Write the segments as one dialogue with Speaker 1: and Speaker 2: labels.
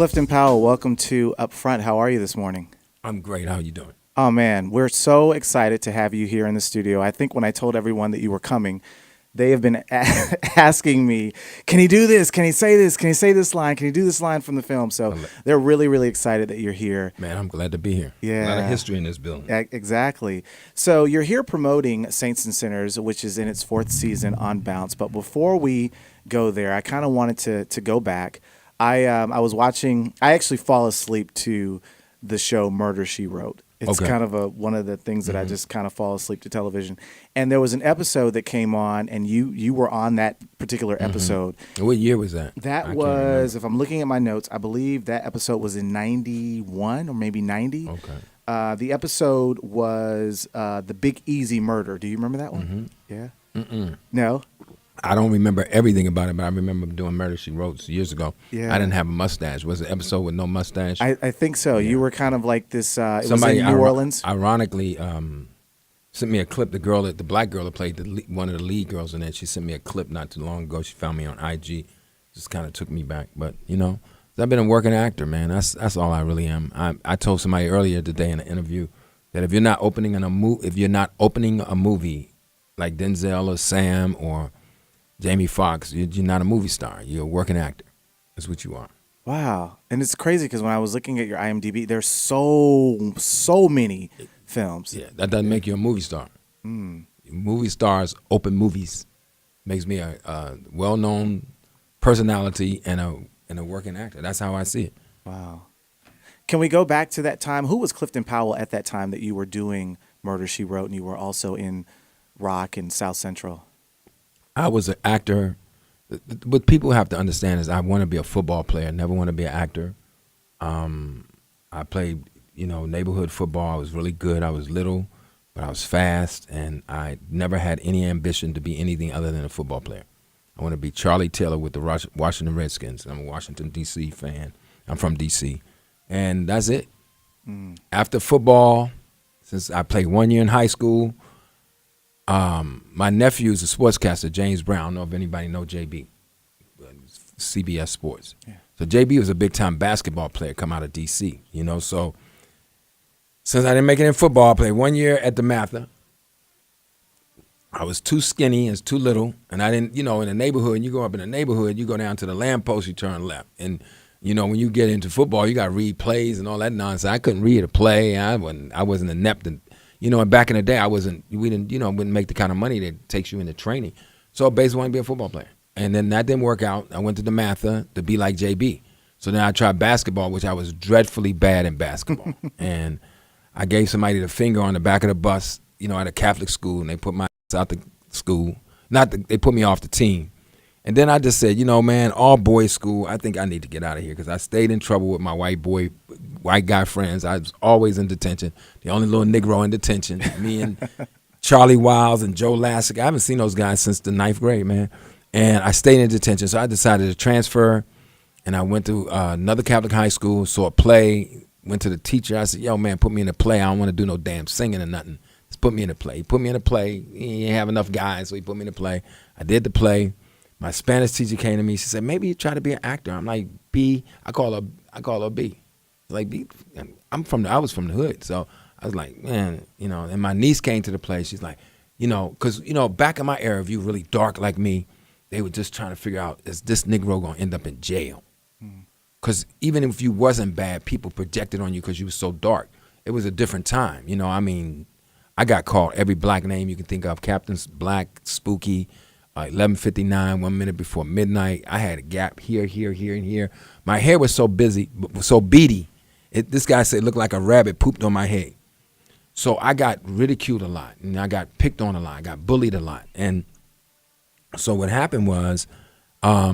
Speaker 1: Clifton Powell, welcome to UpFront. How are you this morning?
Speaker 2: I'm great. How are you doing?
Speaker 1: Oh, man, we're so excited to have you here in the studio. I think when I told everyone that you were coming, they have been asking me, can he do this? Can he say this? Can he say this line? Can he do this line from the film? So they're really, really excited that you're here.
Speaker 2: Man, I'm glad to be here.
Speaker 1: Yeah.
Speaker 2: A lot of history in this building.
Speaker 1: Exactly. So you're here promoting Saints and Sinners, which is in its fourth season on Bounce. But before we go there, I kind of wanted to go back. I was watching, I actually fall asleep to the show Murder, She Wrote. It's kind of one of the things that I just kind of fall asleep to television. And there was an episode that came on, and you were on that particular episode.
Speaker 2: What year was that?
Speaker 1: That was, if I'm looking at my notes, I believe that episode was in 91 or maybe 90.
Speaker 2: Okay.
Speaker 1: The episode was the Big Easy murder. Do you remember that one? Yeah? No?
Speaker 2: I don't remember everything about it, but I remember doing Murder, She Wrote years ago.
Speaker 1: Yeah.
Speaker 2: I didn't have a mustache. Was it an episode with no mustache?
Speaker 1: I think so. Yeah. You were kind of like this, it was in New Orleans.
Speaker 2: Ironically, sent me a clip. The black girl that played one of the lead girls in it, she sent me a clip not too long ago. She found me on IG. Just kind of took me back. But, you know, I've been a working actor, man. That's all I really am. I told somebody earlier today in an interview that if you're not opening a movie like Denzel or Sam or Jamie Foxx, you're not a movie star. You're a working actor. That's what you are.
Speaker 1: Wow. And it's crazy because when I was looking at your IMDb, there's so many films.
Speaker 2: Yeah, that doesn't make you a movie star. Movie stars open movies. Makes me a well-known personality and a working actor. That's how I see it.
Speaker 1: Wow. Can we go back to that time? Who was Clifton Powell at that time that you were doing Murder, She Wrote, and you were also in Rock and South Central?
Speaker 2: I was an actor. What people have to understand is I want to be a football player. I never want to be an actor. I played, neighborhood football. I was really good. I was little, but I was fast, and I never had any ambition to be anything other than a football player. I want to be Charlie Taylor with the Washington Redskins. I'm a Washington, D.C. fan. I'm from D.C., and that's it. After football, since I played 1 year in high school, my nephew is a sportscaster, James Brown. I don't know if anybody know JB, CBS Sports. Yeah. So JB was a big-time basketball player come out of D.C., So since I didn't make it in football, I played 1 year at the Mather. I was too skinny and too little, and I didn't, in the neighborhood, you go up in the neighborhood, you go down to the lamppost, you turn left. And, when you get into football, you got to read plays and all that nonsense. I couldn't read a play. I wasn't inept. And back in the day, wouldn't make the kind of money that takes you into training. So I basically wanted to be a football player. And then that didn't work out. I went to the Mather to be like JB. So then I tried basketball, which I was dreadfully bad in basketball. And I gave somebody the finger on the back of the bus, at a Catholic school, and they put my ass out the school. They put me off the team. And then I just said, man, all boys school, I think I need to get out of here because I stayed in trouble with my white guy friends. I was always in detention, the only little Negro in detention. Me and Charlie Wiles and Joe Lassick. I haven't seen those guys since the 9th grade, man. And I stayed in detention, so I decided to transfer, and I went to another Catholic high school, saw a play, went to the teacher. I said, yo, man, put me in a play. I don't want to do no damn singing or nothing. Just put me in a play. He put me in a play. He didn't have enough guys, so he put me in a play. I did the play. My Spanish teacher came to me. She said, maybe you try to be an actor. I'm like, B. I call her B. Like, B. I was from the hood, so I was like, man, and my niece came to the play. She's like, because, back in my era, if you were really dark like me, they were just trying to figure out, is this Negro going to end up in jail? Because even if you wasn't bad, people projected on you because you was so dark. It was a different time. I got called every black name you can think of. Captain's Black, Spooky, 11:59, 1 minute before midnight. I had a gap here, and here. My hair was so beady. This guy said it looked like a rabbit pooped on my head. So I got ridiculed a lot, and I got picked on a lot. I got bullied a lot. And so what happened was I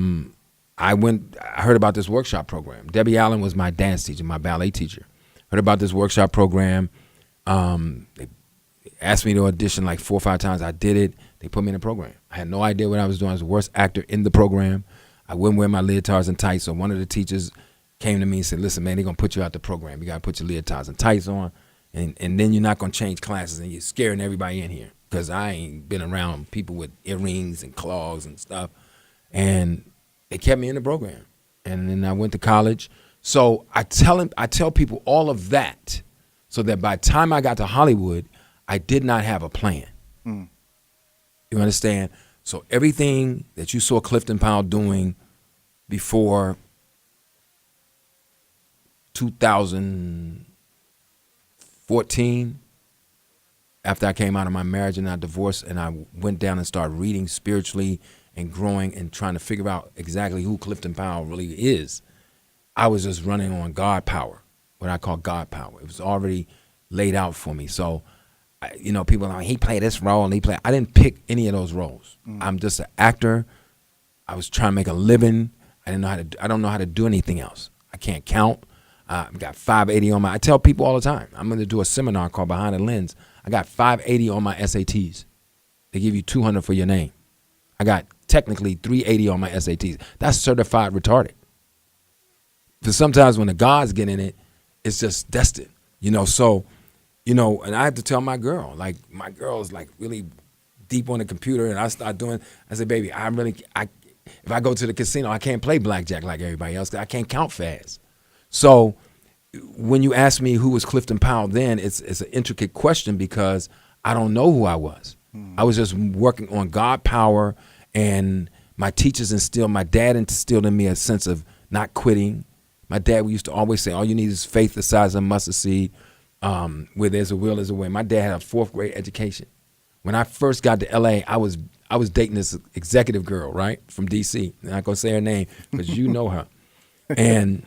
Speaker 2: heard about this workshop program. Debbie Allen was my dance teacher, my ballet teacher. Heard about this workshop program. They asked me to audition like 4 or 5 times. I did it. They put me in the program. I had no idea what I was doing. I was the worst actor in the program. I wouldn't wear my leotards and tights. So one of the teachers came to me and said, listen, man, they're going to put you out the program. You got to put your leotards and tights on. And then you're not going to change classes. And you're scaring everybody in here. Because I ain't been around people with earrings and claws and stuff. And they kept me in the program. And then I went to college. So I tell people all of that so that by the time I got to Hollywood, I did not have a plan. You understand? So everything that you saw Clifton Powell doing before 2014, after I came out of my marriage and I divorced and I went down and started reading spiritually and growing and trying to figure out exactly who Clifton Powell really is, I was just running on God power, what I call God power. It was already laid out for me. So, people are like, he played this role and I didn't pick any of those roles. I'm just an actor. I was trying to make a living. I don't know how to do anything else. I can't count. I've got 580 on I tell people all the time, I'm going to do a seminar called Behind the Lens. I got 580 on my SATs. They give you 200 for your name. I got technically 380 on my SATs. That's certified retarded. Because sometimes when the gods get in it, it's just destined, so, and I had to tell my girl, my girl is really deep on the computer and I said, baby, if I go to the casino, I can't play blackjack like everybody else because I can't count fast. So when you ask me who was Clifton Powell then, it's an intricate question because I don't know who I was. I was just working on God power, and my dad instilled in me a sense of not quitting. My dad used to always say, all you need is faith the size of a mustard seed. Where there's a will, there's a way. My dad had a 4th grade education. When I first got to LA, I was dating this executive girl, right, from DC. I'm not going to say her name because you know her. And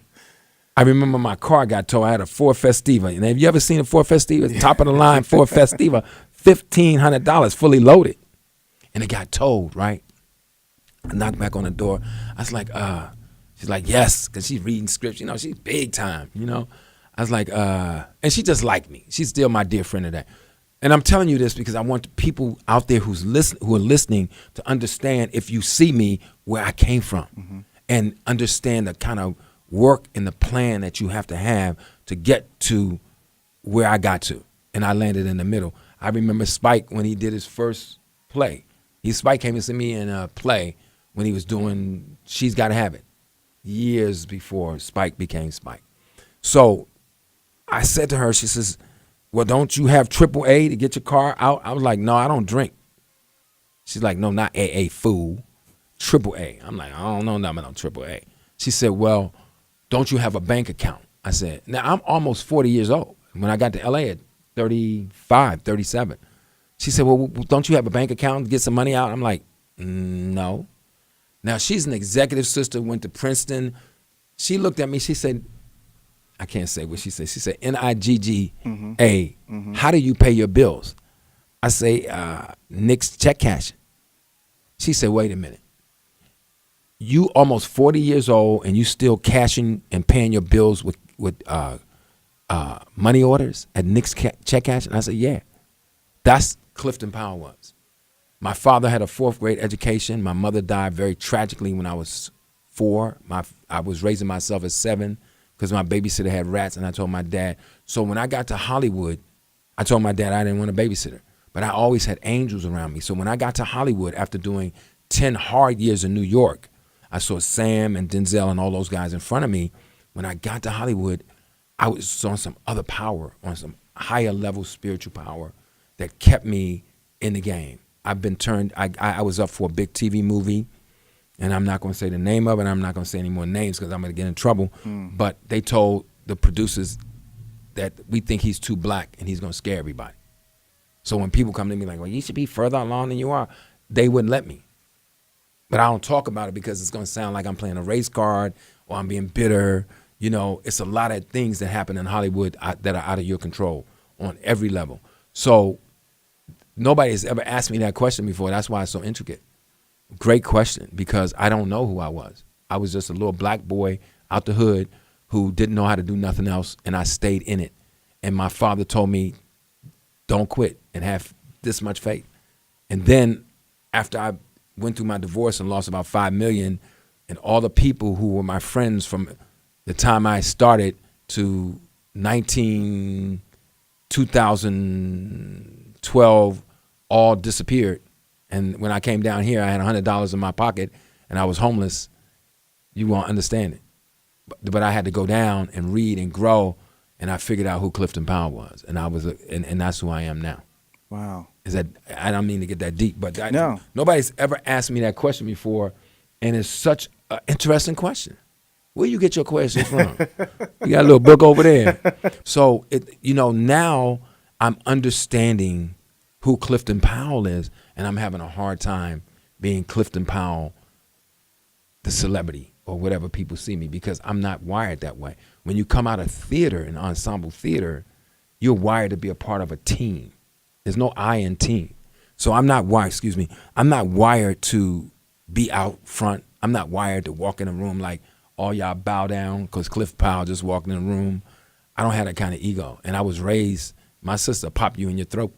Speaker 2: I remember my car got towed. I had a Ford Festiva. And have you ever seen a Ford Festiva? Top of the line Ford Festiva, $1,500 fully loaded. And it got towed, right? I knocked back on the door. I was like, she's like, yes, because she's reading scripts. She's big time, I was like, and she just liked me. She's still my dear friend today. And I'm telling you this because I want people out there who are listening to understand, if you see me, where I came from, and understand the kind of work and the plan that you have to get to where I got to. And I landed in the middle. I remember Spike when he did his first play. Spike came to see me in a play when he was doing She's Gotta Have It, years before Spike became Spike. So I said to her, she says, well, don't you have AAA to get your car out? I was like, no, I don't drink. She's like, no, not AA, fool. AAA. I'm like, I don't know nothing about AAA. She said, well, don't you have a bank account? I said, now I'm almost 40 years old. When I got to LA at 35, 37. She said, well, don't you have a bank account to get some money out? I'm like, no. Now she's an executive sister, went to Princeton. She looked at me, she said, I can't say what she said. She said, Nigga, how do you pay your bills? I say, Nick's check cashing. She said, wait a minute. You almost 40 years old and you still cashing and paying your bills with money orders at Nick's check cashing? I said, yeah. That's Clifton Powell was. My father had a 4th grade education. My mother died very tragically when I was 4. I was raising myself at 7. Because my babysitter had rats, and I told my dad. So when I got to Hollywood, I told my dad I didn't want a babysitter. But I always had angels around me. So when I got to Hollywood, after doing 10 hard years in New York, I saw Sam and Denzel and all those guys in front of me. When I got to Hollywood, I was on some other power, on some higher level spiritual power that kept me in the game. I was up for a big TV movie. And I'm not going to say the name of it. I'm not going to say any more names because I'm going to get in trouble. But they told the producers that we think he's too black and he's going to scare everybody. So when people come to me like, well, you should be further along than you are, they wouldn't let me. But I don't talk about it because it's going to sound like I'm playing a race card or I'm being bitter. It's a lot of things that happen in Hollywood that are out of your control on every level. So nobody has ever asked me that question before. That's why it's so intricate. Great question, because I don't know who I was. I was just a little black boy out the hood who didn't know how to do nothing else, and I stayed in it. And my father told me, don't quit and have this much faith. And then after I went through my divorce and lost about $5 million, and all the people who were my friends from the time I started to 2012 all disappeared. And when I came down here, I had $100 in my pocket and I was homeless. You won't understand it. but I had to go down and read and grow, and I figured out who Clifton Powell was, and and that's who I am now.
Speaker 1: Wow.
Speaker 2: Is that I don't mean to get that deep, but
Speaker 1: No.
Speaker 2: nobody's ever asked me that question before, and it's such an interesting question. Where you get your questions from? You got a little book over there. So now I'm understanding who Clifton Powell is, and I'm having a hard time being Clifton Powell, the celebrity, or whatever people see me, because I'm not wired that way. When you come out of theater and ensemble theater, you're wired to be a part of a team. There's no I in team. So I'm not wired to be out front. I'm not wired to walk in a room like all y'all bow down because Cliff Powell just walked in the room. I don't have that kind of ego. And I was raised, my sister pop you in your throat.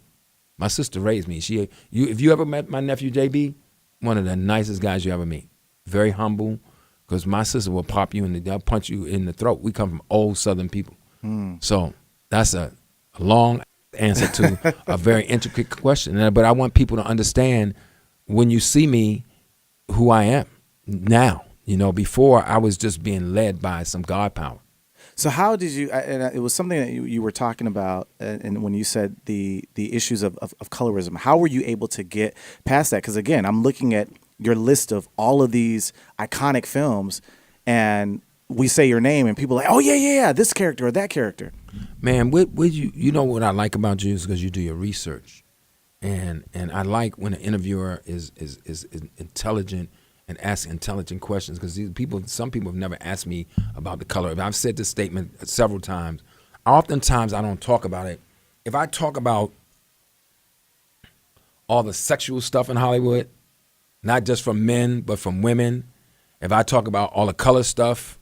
Speaker 2: My sister raised me. If you ever met my nephew JB, one of the nicest guys you ever meet. Very humble, because my sister will pop you they'll punch you in the throat. We come from old Southern people. So that's a long answer to a very intricate question. But I want people to understand, when you see me, who I am now. Before I was just being led by some God power.
Speaker 1: So how did you? And it was something that you were talking about, and when you said the issues of colorism, how were you able to get past that? Because again, I'm looking at your list of all of these iconic films, and we say your name, and people are like, oh yeah, this character or that character.
Speaker 2: Man, what you know what I like about you is because you do your research, and I like when an interviewer is intelligent and ask intelligent questions, because some people have never asked me about the color. I've said this statement several times. Oftentimes I don't talk about it. If I talk about all the sexual stuff in Hollywood, not just from men but from women, if I talk about all the color stuff,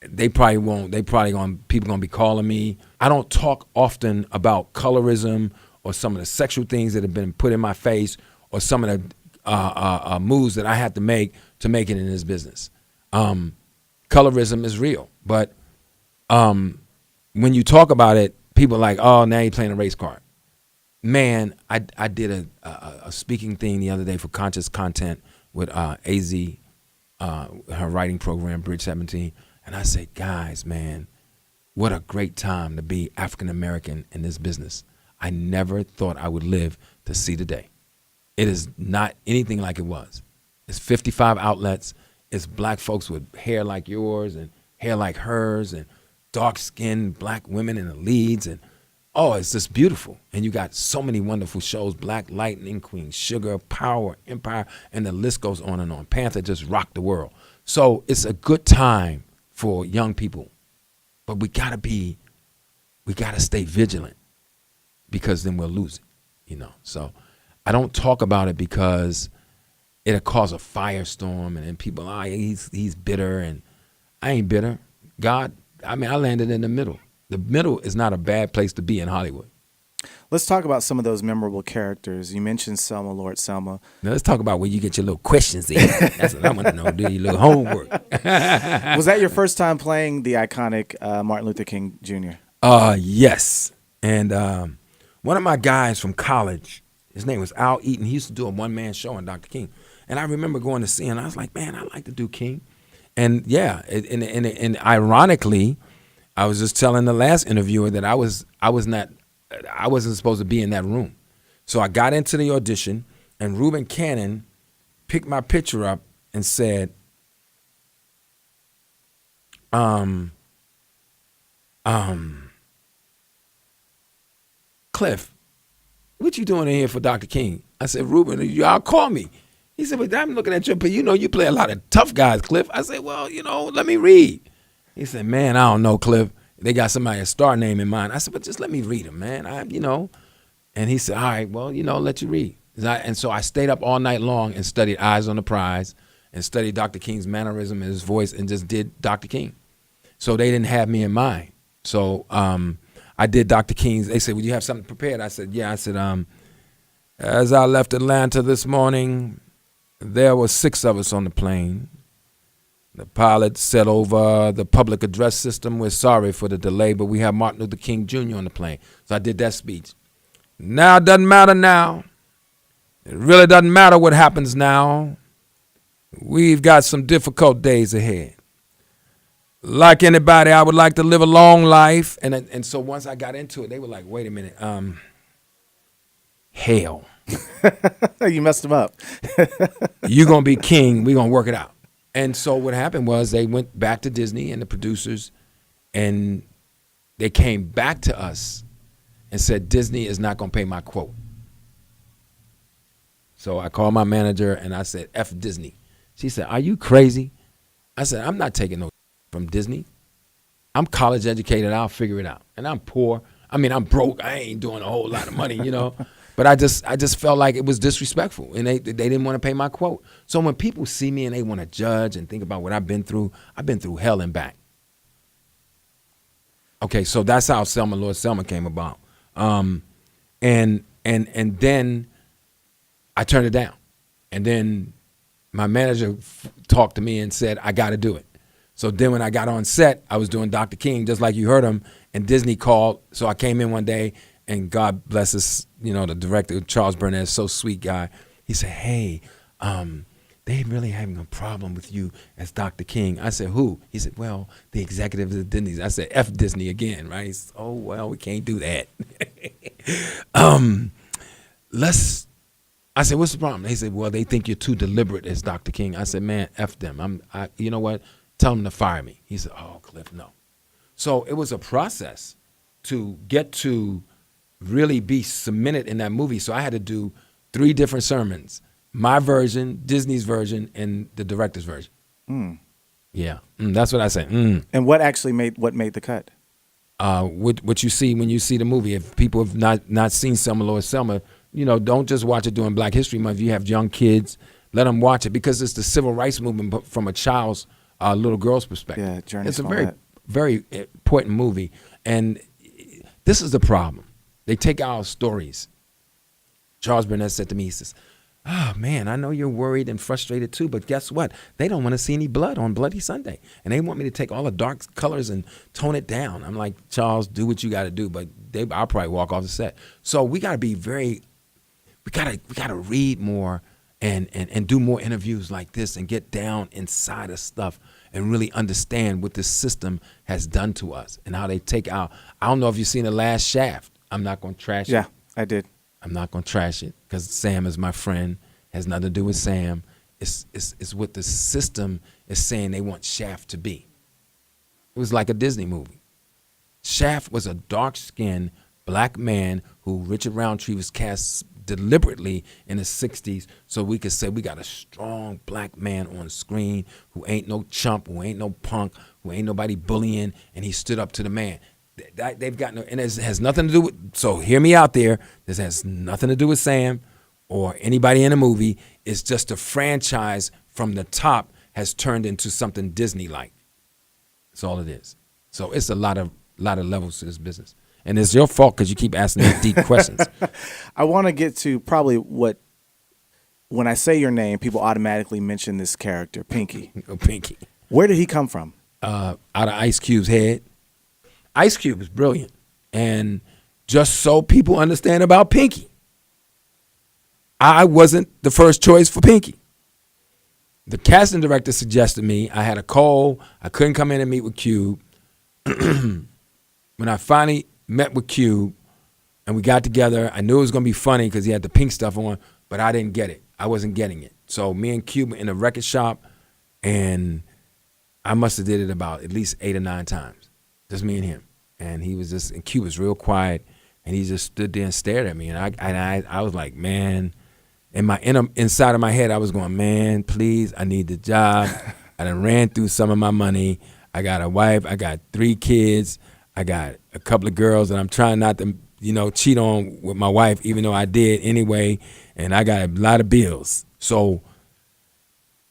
Speaker 2: people gonna be calling me. I don't talk often about colorism or some of the sexual things that have been put in my face, or some of the moves that I had to make it in this business. Colorism is real, but when you talk about it, people are like, oh, now you're playing a race card. Man, I did a speaking thing the other day for Conscious Content with AZ, her writing program, Bridge 17, and I said, guys, man, what a great time to be African American in this business. I never thought I would live to see the day. It is not anything like it was. It's 55 outlets. It's black folks with hair like yours and hair like hers, and dark-skinned black women in the leads. And, it's just beautiful. And you got so many wonderful shows: Black Lightning, Queen Sugar, Power, Empire, and the list goes on and on. Panther just rocked the world. So it's a good time for young people. But we gotta stay vigilant, because then we'll lose it, So I don't talk about it because it'll cause a firestorm, and then people, he's bitter, and I ain't bitter. I landed in the middle. The middle is not a bad place to be in Hollywood.
Speaker 1: Let's talk about some of those memorable characters. You mentioned Selma, Lord Selma.
Speaker 2: Now let's talk about where you get your little questions in. That's what I want to know. Do your little homework.
Speaker 1: Was that your first time playing the iconic Martin Luther King Jr.?
Speaker 2: Yes. And one of my guys from college, his name was Al Eaton. He used to do a one-man show on Dr. King. And I remember going to see him. I was like, man, I like to do King. And yeah, and ironically, I was just telling the last interviewer that I wasn't supposed to be in that room. So I got into the audition, and Reuben Cannon picked my picture up and said, Cliff, what you doing in here for Dr. King? I said, Reuben, y'all call me. He said, but I'm looking at you, but you play a lot of tough guys, Cliff. I said, well, let me read. He said, man, I don't know, Cliff. They got somebody a star name in mind. I said, but just let me read them, man. And he said, all right, well, let you read. And so I stayed up all night long and studied Eyes on the Prize and studied Dr. King's mannerism and his voice and just did Dr. King. So they didn't have me in mind. So I did Dr. King's. They said, well, you have something prepared? I said, yeah. I said, as I left Atlanta this morning, there were 6 of us on the plane. The pilot said over the public address system, we're sorry for the delay, but we have Martin Luther King Jr. on the plane. So I did that speech. Now it doesn't matter now. It really doesn't matter what happens now. We've got some difficult days ahead. like anybody, I would like to live a long life. And so once I got into it, they were like, wait a minute, hell.
Speaker 1: You messed him up.
Speaker 2: You're going to be king. We're going to work it out. And so what happened was they went back to Disney and the producers, and they came back to us and said, Disney is not going to pay my quote. So I called my manager and I said, F Disney. She said, are you crazy? I said, I'm not taking no from Disney. I'm college educated. I'll figure it out. And I'm poor. I mean, I'm broke. I ain't doing a whole lot of money, you know. But I just felt like it was disrespectful, and they didn't want to pay my quote. So when people see me and they want to judge and think about what I've been through hell and back. Okay, so that's how Selma, Lord Selma came about. And then I turned it down. And then my manager talked to me and said, I got to do it. So then when I got on set, I was doing Dr. King, just like you heard him, and Disney called. So I came in one day, and God bless us, you know, the director, Charles Burnett, so sweet guy. He said, hey, they really having a problem with you as Dr. King. I said, who? He said, well, the executives of Disney. I said, F Disney again, right? He said, oh, well, we can't do that. I said, what's the problem? They said, well, they think you're too deliberate as Dr. King. I said, man, F them. You know what? Tell them to fire me. He said, oh, Cliff, no. So it was a process to get to really be cemented in that movie. So I had to do 3 different sermons: my version, Disney's version, and the director's version. Yeah, that's what I say.
Speaker 1: And what actually made the cut?
Speaker 2: What you see when you see the movie. If people have not seen Selma, Lord Selma, you know, don't just watch it during Black History Month. If you have young kids, let them watch it, because it's the civil rights movement, but from a child's, little girl's perspective.
Speaker 1: Yeah, journey.
Speaker 2: It's a very important movie, and this is the problem. They take our stories. Charles Burnett said to me, he says, oh, man, I know you're worried and frustrated too, but guess what? They don't want to see any blood on Bloody Sunday. And they want me to take all the dark colors and tone it down. I'm like, Charles, do what you got to do, but I'll probably walk off the set. So we got to be we got to read more and do more interviews like this and get down inside of stuff and really understand what this system has done to us and how they take out. I don't know if you've seen The Last Shaft. I'm not going to trash it.
Speaker 1: Yeah, I did.
Speaker 2: I'm not going to trash it because Sam is my friend. Has nothing to do with Sam. It's what the system is saying they want Shaft to be. It was like a Disney movie. Shaft was a dark-skinned black man who Richard Roundtree was cast deliberately in the 60s so we could say we got a strong black man on screen who ain't no chump, who ain't no punk, who ain't nobody bullying, and he stood up to the man. They've got no, and it has nothing to do with, so hear me out there, this has nothing to do with Sam or anybody in the movie. It's just a franchise from the top has turned into something Disney-like. That's all it is. So it's a lot of levels to this business. And it's your fault because you keep asking these deep questions.
Speaker 1: I want to get to probably when I say your name, people automatically mention this character, Pinky.
Speaker 2: Oh, Pinky.
Speaker 1: Where did he come from?
Speaker 2: Out of Ice Cube's head. Ice Cube is brilliant. And just so people understand about Pinky, I wasn't the first choice for Pinky. The casting director suggested me. I had a cold. I couldn't come in and meet with Cube. When I finally met with Cube and we got together, I knew it was going to be funny because he had the pink stuff on, but I didn't get it. I wasn't getting it. So me and Cube were in a record shop, and I must have did it about at least 8 or 9 times. Just me and him. And and Cube was real quiet, and he just stood there and stared at me. And I was like, man, inside of my head, I was going, man, please, I need the job. I done ran through some of my money. I got a wife. I got 3 kids. I got a couple of girls, and I'm trying not to, cheat on with my wife, even though I did anyway. And I got a lot of bills. So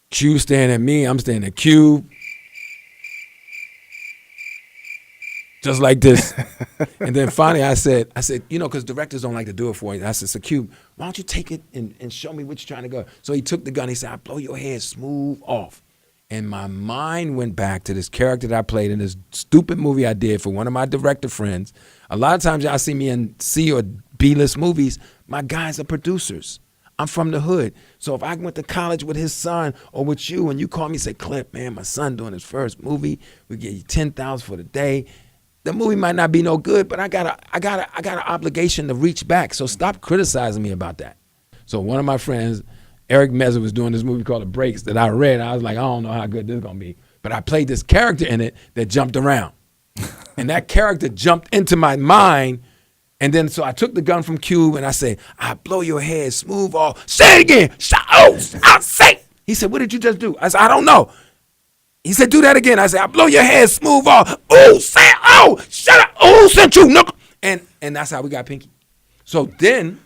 Speaker 2: Cube staring at me, I'm staring at Cube. Just like this. And then finally I said, because directors don't like to do it for you. I said, so Cube, why don't you take it and show me what you're trying to go? So he took the gun. He said, I blow your head smooth off. And my mind went back to this character that I played in this stupid movie I did for one of my director friends. A lot of times y'all see me in C or B-list movies. My guys are producers. I'm from the hood. So if I went to college with his son or with you and you call me and say, Clip, man, my son doing his first movie, we give you $10,000 for the day. The movie might not be no good, but I got an obligation to reach back. So stop criticizing me about that. So one of my friends, Eric Mezza, was doing this movie called The Breaks that I read. I was like, I don't know how good this is going to be. But I played this character in it that jumped around. And that character jumped into my mind. And then so I took the gun from Cube and I said, I blow your head smooth off. Say it again. I'll say. He said, what did you just do? I said, I don't know. He said, do that again. I said, I blow your head smooth off. Ooh, say it. Oh, shut up. Ooh, sent you. No. And that's how we got Pinky. So then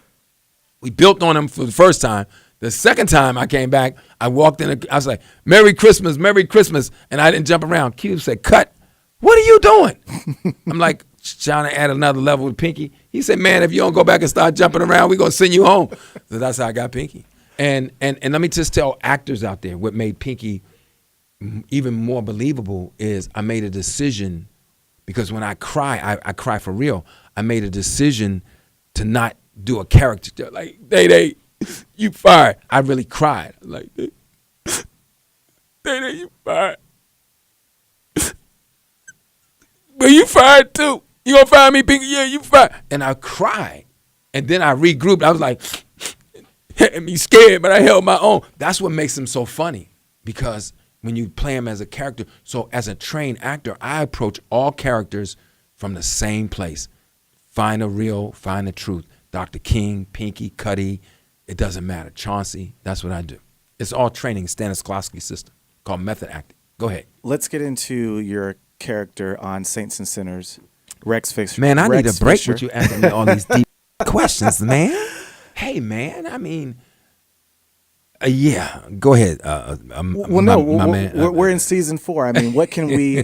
Speaker 2: we built on him for the first time. The second time I came back, I walked in. I was like, Merry Christmas, Merry Christmas. And I didn't jump around. Cube said, cut. What are you doing? I'm like, trying to add another level with Pinky. He said, man, if you don't go back and start jumping around, we're going to send you home. So that's how I got Pinky. And let me just tell actors out there what made Pinky even more believable is I made a decision, because when I cry, I cry for real. I made a decision to not do a character like, Day, you fired. I really cried. Like, Day, you fired. But you fired too. You gonna fire me, Pinky? Yeah, you fired. And I cried. And then I regrouped. I was like, hitting me scared, but I held my own. That's what makes him so funny, because when you play him as a character, so as a trained actor, I approach all characters from the same place. Find the real, find the truth. Dr. King, Pinky, Cuddy, it doesn't matter. Chauncey, that's what I do. It's all training, Stanislavski system called method acting. Go ahead.
Speaker 1: Let's get into your character on Saints and Sinners, Rex Fisher.
Speaker 2: Man, I need a break
Speaker 1: Fisher.
Speaker 2: with you asking me all these deep questions, man. Hey, man, I mean, yeah, go ahead.
Speaker 1: We're in season 4. I mean, what can we,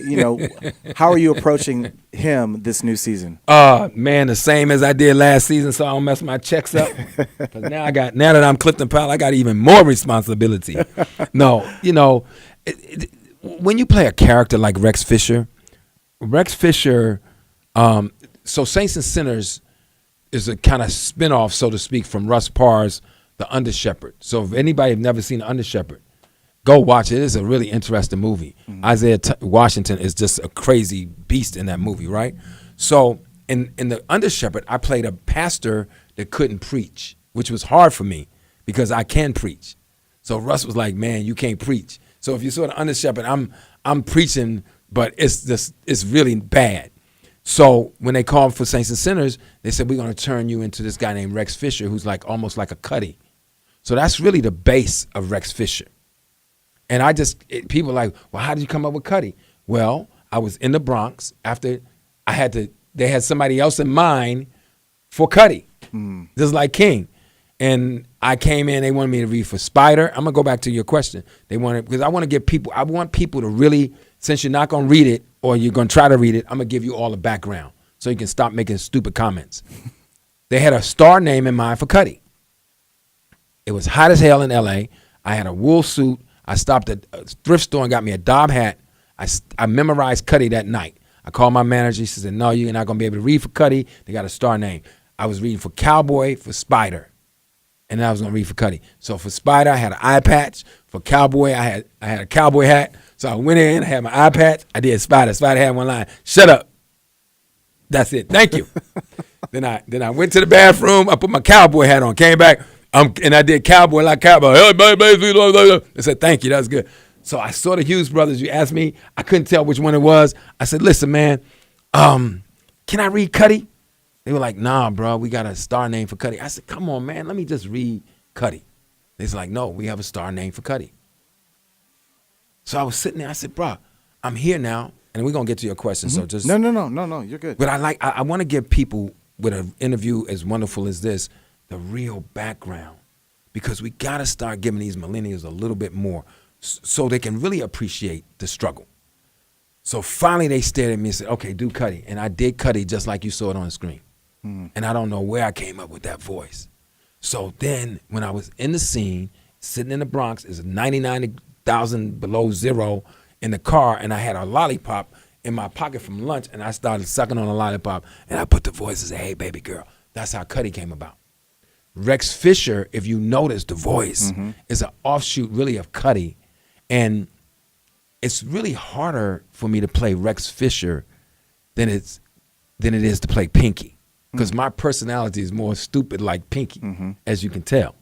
Speaker 1: how are you approaching him this new season?
Speaker 2: Man, the same as I did last season, so I don't mess my checks up. 'Cause now that I'm Clifton Powell, I got even more responsibility. No, when you play a character like Rex Fisher, so Saints and Sinners is a kind of spinoff, so to speak, from Russ Parr's The Under Shepherd. So if anybody have never seen The Under Shepherd, go watch it. It's a really interesting movie. Mm-hmm. Isaiah Washington is just a crazy beast in that movie, right? So in The Under Shepherd, I played a pastor that couldn't preach, which was hard for me because I can preach. So Russ was like, man, you can't preach. So if you saw The Under Shepherd, I'm preaching, but it's really bad. So when they called for Saints and Sinners, they said, we're going to turn you into this guy named Rex Fisher, who's like almost like a Cuddy. So that's really the base of Rex Fisher. And people are like, well, how did you come up with Cuddy? Well, I was in the Bronx after they had somebody else in mind for Cuddy, just like King. And I came in, they wanted me to read for Spider. I'm going to go back to your question. Because I want people to really, since you're not going to read it or you're going to try to read it, I'm going to give you all the background so you can stop making stupid comments. They had a star name in mind for Cuddy. It was hot as hell in L.A. I had a wool suit. I stopped at a thrift store and got me a Dob hat. I memorized Cuddy that night. I called my manager. She said, no, you're not going to be able to read for Cuddy. They got a star name. I was reading for Cowboy, for Spider. And then I was going to read for Cuddy. So for Spider, I had an eye patch. For Cowboy, I had a cowboy hat. So I went in, I had my eye patch. I did Spider. Spider had one line, shut up. That's it. Thank you. Then I went to the bathroom. I put my cowboy hat on, came back, and I did Cowboy like Cowboy. I said, thank you. That was good. So I saw the Hughes brothers. You asked me. I couldn't tell which one it was. I said, listen, man, can I read Cuddy? They were like, nah, bro, we got a star name for Cuddy. I said, come on, man, let me just read Cuddy. They was like, no, we have a star name for Cuddy. So I was sitting there. I said, bro, I'm here now, and we're going to get to your question. Mm-hmm. So just
Speaker 1: No, you're good.
Speaker 2: But I want to give people with an interview as wonderful as this the real background, because we got to start giving these millennials a little bit more so they can really appreciate the struggle. So finally they stared at me and said, okay, do Cuddy. And I did Cuddy just like you saw it on the screen. And I don't know where I came up with that voice. So then when I was in the scene, sitting in the Bronx, it's 99,000 below zero in the car, and I had a lollipop in my pocket from lunch, and I started sucking on a lollipop, and I put the voice and said, hey, baby girl. That's how Cuddy came about. Rex Fisher, if you notice the voice, is an offshoot really of Cuddy. And it's really harder for me to play Rex Fisher than it is to play Pinky. Because my personality is more stupid like Pinky, as you can tell.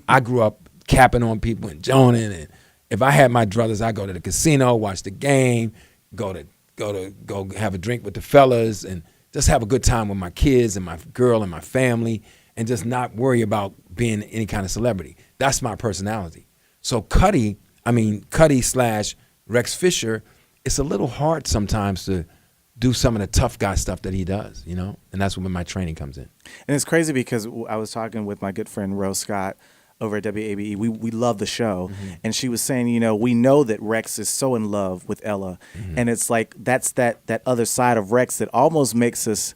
Speaker 2: I grew up capping on people and joning, and if I had my druthers, I go to the casino, watch the game, go have a drink with the fellas, and just have a good time with my kids and my girl and my family, and just not worry about being any kind of celebrity. That's my personality. So Cuddy / Rex Fisher, it's a little hard sometimes to do some of the tough guy stuff that he does, you know? And that's when my training comes in.
Speaker 1: And it's crazy because I was talking with my good friend Rose Scott over at WABE. We love the show. And she was saying, you know, we know that Rex is so in love with Ella. And it's like that's that other side of Rex that almost makes us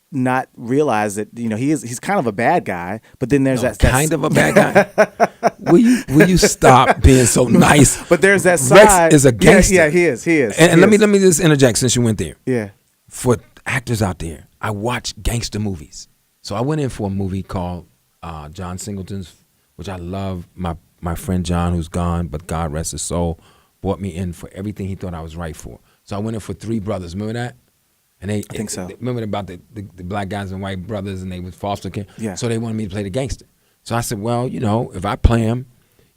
Speaker 1: not realize that, you know, he's kind of a bad guy, but then there's that
Speaker 2: kind of a bad guy. Will you stop being so nice?
Speaker 1: But there's that side.
Speaker 2: Rex is a gangster.
Speaker 1: Yeah, he is.
Speaker 2: And let me just interject since you went there.
Speaker 1: Yeah.
Speaker 2: For actors out there, I watch gangster movies. So I went in for a movie called John Singleton's, which I love. My friend John, who's gone, but God rest his soul, brought me in for everything he thought I was right for. So I went in for Three Brothers. Remember that? And I
Speaker 1: think so.
Speaker 2: Remember about the black guys and white brothers, and they was foster care.
Speaker 1: Yeah.
Speaker 2: So they wanted me to play the gangster. So I said, well, you know, if I play him,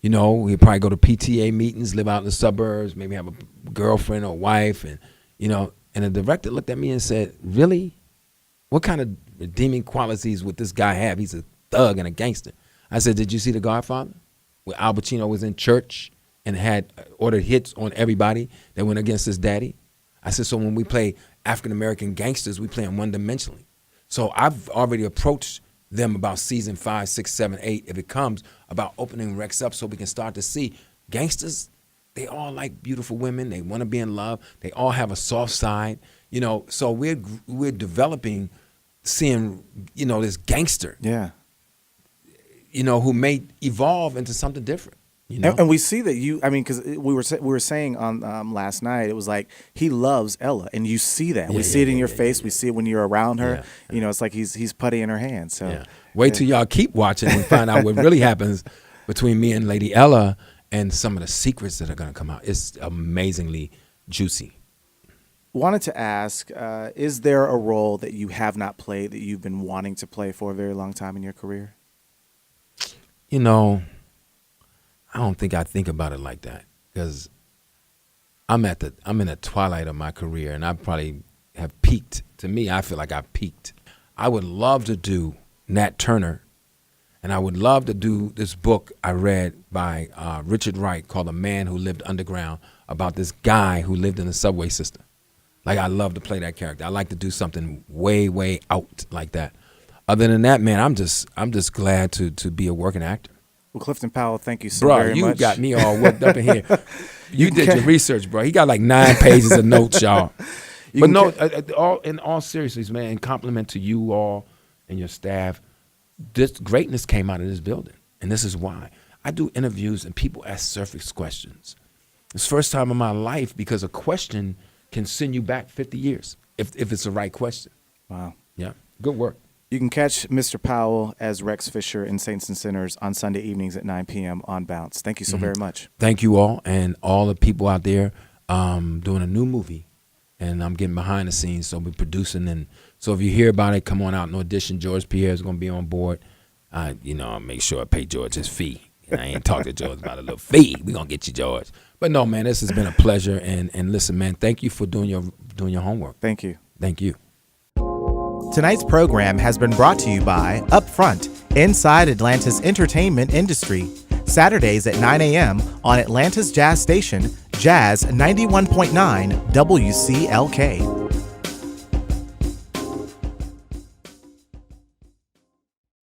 Speaker 2: you know, he'll probably go to PTA meetings, live out in the suburbs, maybe have a girlfriend or wife, and you know. And the director looked at me and said, really? What kind of redeeming qualities would this guy have? He's a thug and a gangster. I said, did you see The Godfather? Where Al Pacino was in church and had ordered hits on everybody that went against his daddy? I said, so when we play African-American gangsters, we play them one-dimensionally. So I've already approached them about season 5, 6, 7, 8, if it comes, about opening Rex up so we can start to see gangsters. They all like beautiful women. They want to be in love. They all have a soft side, you know. So we're developing, seeing, you know, this gangster, you know, who may evolve into something different. You know?
Speaker 1: And we see that because we were saying on last night, it was like he loves Ella, and you see that. We see it in your face. We see it when you're around her. Yeah. You know, it's like he's putty in her hand. So
Speaker 2: wait till y'all keep watching and find out what really happens between me and Lady Ella and some of the secrets that are going to come out. It's amazingly juicy.
Speaker 1: Wanted to ask, is there a role that you have not played that you've been wanting to play for a very long time in your career?
Speaker 2: You know, I don't think I think about it like that, because I'm in the twilight of my career, and I probably have peaked. To me, I feel like I've peaked. I would love to do Nat Turner, and I would love to do this book I read by Richard Wright called A Man Who Lived Underground, about this guy who lived in the subway system. Like, I love to play that character. I like to do something way, way out like that. Other than that, man, I'm just glad to be a working actor.
Speaker 1: Well, Clifton Powell, thank you so very much.
Speaker 2: Bro, you got me all worked up in here. You did your research, bro. He got like 9 pages of notes, y'all. But no, in all seriousness, man, in compliment to you all and your staff, this greatness came out of this building. And this is why. I do interviews and people ask surface questions. It's the first time in my life, because a question can send you back 50 years if it's the right question.
Speaker 1: Wow.
Speaker 2: Yeah. Good work.
Speaker 1: You can catch Mr. Powell as Rex Fisher in Saints and Sinners on Sunday evenings at 9 p.m. on Bounce. Thank you so very much.
Speaker 2: Thank you all, and all the people out there doing a new movie. And I'm getting behind the scenes, so we're producing. And so if you hear about it, come on out and audition. George Pierre is going to be on board. I'll make sure I pay George his fee. And I ain't talked to George about a little fee. We're going to get you, George. But no, man, this has been a pleasure. And listen, man, thank you for doing your homework.
Speaker 1: Thank you.
Speaker 2: Thank you.
Speaker 1: Tonight's program has been brought to you by UPFRONT, inside Atlanta's entertainment industry. Saturdays at 9 a.m. on Atlanta's Jazz Station, Jazz 91.9 WCLK.